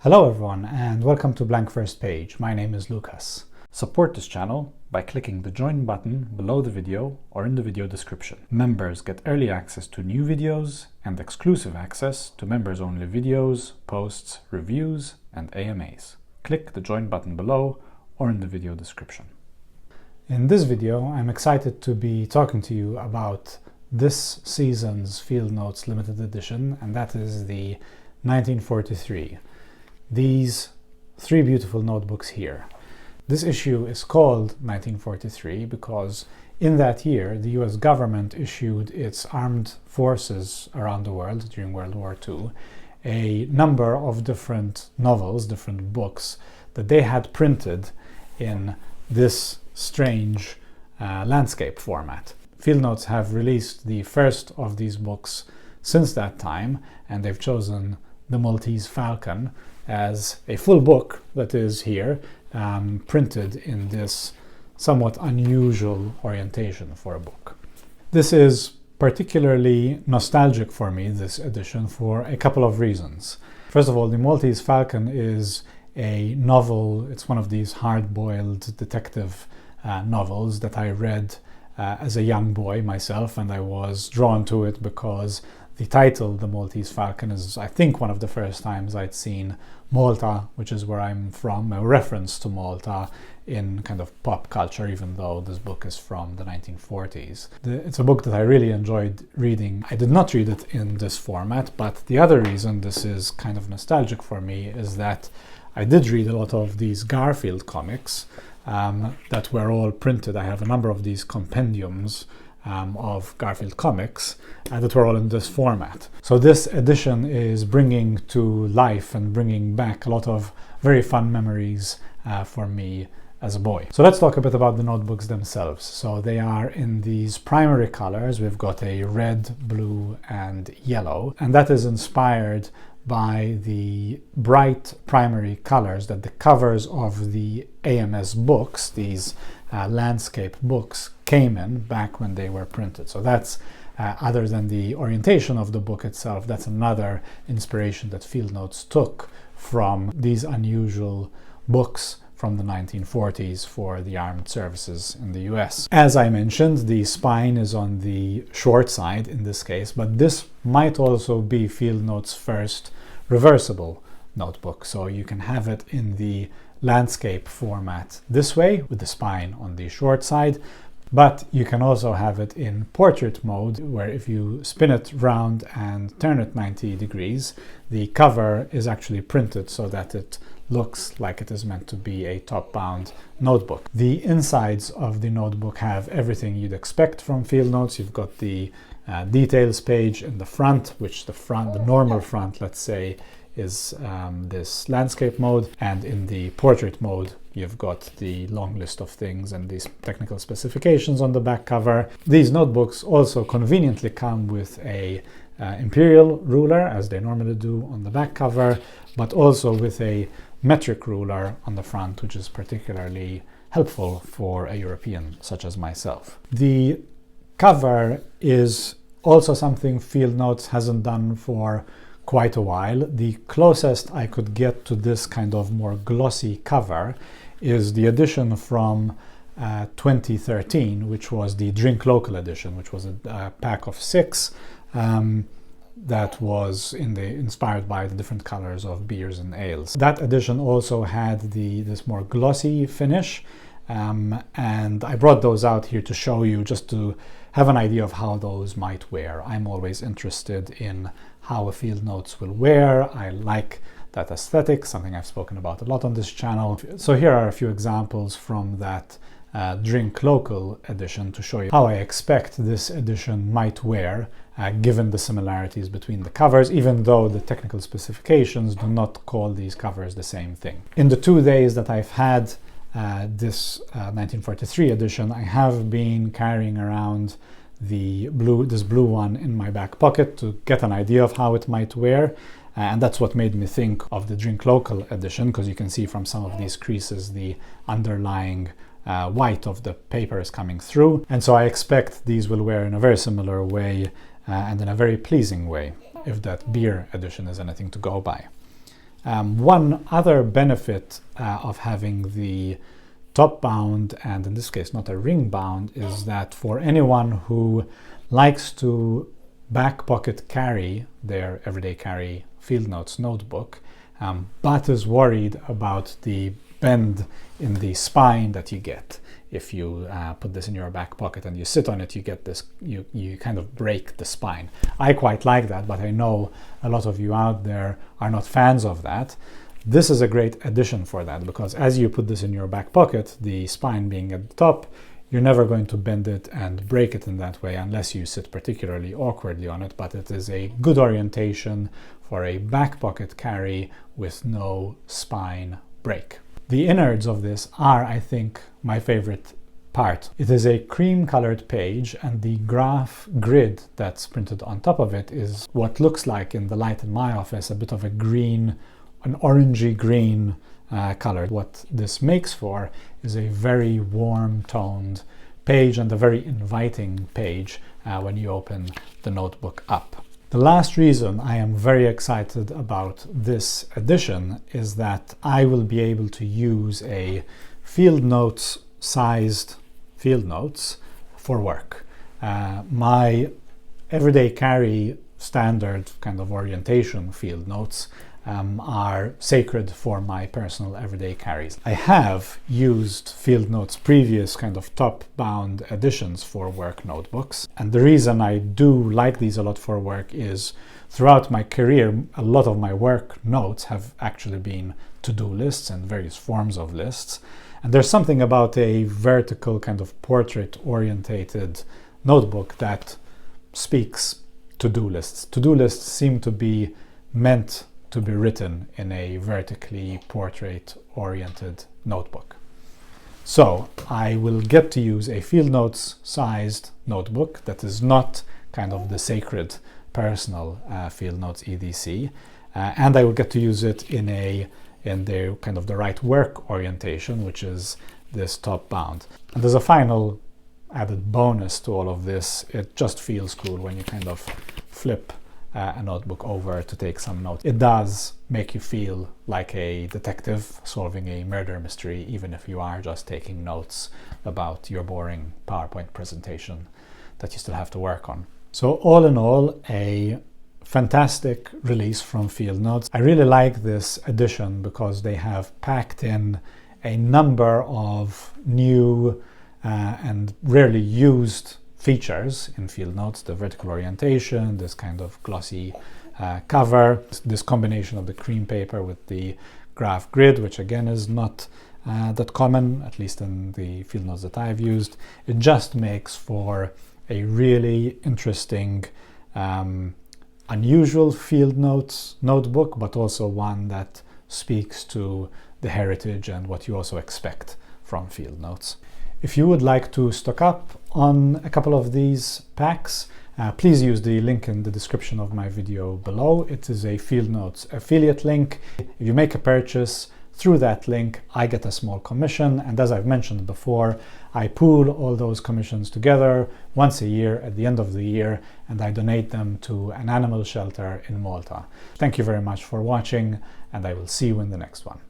Hello everyone and welcome to Blank First Page. My name is Lucas. Support this channel by clicking the join button below the video or in the video description. Members get early access to new videos and exclusive access to members-only videos, posts, reviews, and AMAs. Click the join button below or in the video description. In this video, I'm excited to be talking to you about this season's Field Notes limited edition, and that is the 1943. These three beautiful notebooks here. This issue is called 1943 because in that year the US government issued its armed forces around the world during World War II a number of different novels, different books that they had printed in this strange landscape format. Field Notes have released the first of these books since that time, and they've chosen The Maltese Falcon as a full book that is here, printed in this somewhat unusual orientation for a book. This is particularly nostalgic for me, this edition, for a couple of reasons. First of all, The Maltese Falcon is a novel. It's one of these hard-boiled detective novels that I read as a young boy myself, and I was drawn to it because the title, The Maltese Falcon, is, I think, one of the first times I'd seen Malta, which is where I'm from, a reference to Malta in kind of pop culture, even though this book is from the 1940s. It's a book that I really enjoyed reading. I did not read it in this format, but the other reason this is kind of nostalgic for me is that I did read a lot of these Garfield comics that were all printed. I have a number of these compendiums of Garfield comics that were all in this format. So this edition is bringing to life and bringing back a lot of very fun memories for me as a boy. So let's talk a bit about the notebooks themselves. So they are in these primary colors. We've got a red, blue, and yellow, and that is inspired by the bright primary colors that the covers of the AMS books, these landscape books, came in back when they were printed. So that's, other than the orientation of the book itself, that's another inspiration that Field Notes took from these unusual books from the 1940s for the armed services in the US. As I mentioned, the spine is on the short side in this case, but this might also be Field Notes' first reversible notebook. So you can have it in the landscape format this way with the spine on the short side, but you can also have it in portrait mode, where if you spin it round and turn it 90 degrees, the cover is actually printed so that it looks like it is meant to be a top-bound notebook. The insides of the notebook have everything you'd expect from Field Notes. You've got the details page in the front, which the normal front, let's say, is this landscape mode, and in the portrait mode you've got the long list of things and these technical specifications on the back cover. These notebooks also conveniently come with a imperial ruler, as they normally do on the back cover, but also with a metric ruler on the front, which is particularly helpful for a European such as myself. The cover is also something Field Notes hasn't done for quite a while. The closest I could get to this kind of more glossy cover is the edition from 2013, which was the Drink Local edition, which was a pack of 6 that was inspired by the different colors of beers and ales. That edition also had this more glossy finish, and I brought those out here to show you, just to have an idea of how those might wear. I'm always interested in how a Field Notes will wear. I like that aesthetic, something I've spoken about a lot on this channel. So here are a few examples from that Drink Local edition to show you how I expect this edition might wear, given the similarities between the covers, even though the technical specifications do not call these covers the same thing. In the 2 days that I've had this 1943 edition, I have been carrying around this blue one in my back pocket to get an idea of how it might wear, and that's what made me think of the Drink Local edition, because you can see from some of these creases the underlying white of the paper is coming through, and so I expect these will wear in a very similar way and in a very pleasing way, if that beer edition is anything to go by. One other benefit of having the top bound, and in this case not a ring bound, is that for anyone who likes to back pocket carry their everyday carry field notes notebook, but is worried about the bend in the spine that you get if you put this in your back pocket and you sit on it, you get this, you kind of break the spine. I quite like that, but I know a lot of you out there are not fans of that. This is a great addition for that, because as you put this in your back pocket, the spine being at the top, you're never going to bend it and break it in that way unless you sit particularly awkwardly on it, but it is a good orientation for a back pocket carry with no spine break. The innards of this are, I think, my favorite part. It is a cream-colored page, and the graph grid that's printed on top of it is what looks like in the light in my office a bit of a green, an orangey green color. What this makes for is a very warm-toned page and a very inviting page when you open the notebook up. The last reason I am very excited about this edition is that I will be able to use a field notes sized field notes for work. My everyday carry standard kind of orientation field notes are sacred for my personal everyday carries. I have used field notes previous kind of top bound editions for work notebooks, and the reason I do like these a lot for work is throughout my career a lot of my work notes have actually been to-do lists and various forms of lists, and there's something about a vertical kind of portrait orientated notebook that speaks to-do lists. To-do lists seem to be meant to be written in a vertically portrait-oriented notebook. So I will get to use a field notes sized notebook that is not kind of the sacred personal field notes EDC, and I will get to use it in the kind of the right work orientation, which is this top bound. And there's a final added bonus to all of this. It just feels cool when you kind of flip a notebook over to take some notes. It does make you feel like a detective solving a murder mystery, even if you are just taking notes about your boring PowerPoint presentation that you still have to work on. So all in all, a fantastic release from Field Notes. I really like this edition because they have packed in a number of new and rarely used features in Field Notes: the vertical orientation, this kind of glossy cover, this combination of the cream paper with the graph grid, which again is not that common, at least in the Field Notes that I've used. It just makes for a really interesting, unusual Field Notes notebook, but also one that speaks to the heritage and what you also expect from Field Notes. If you would like to stock up on a couple of these packs, please use the link in the description of my video below. It is a Field Notes affiliate link. If you make a purchase through that link, I get a small commission, and as I've mentioned before, I pool all those commissions together once a year at the end of the year, and I donate them to an animal shelter in Malta. Thank you very much for watching, and I will see you in the next one.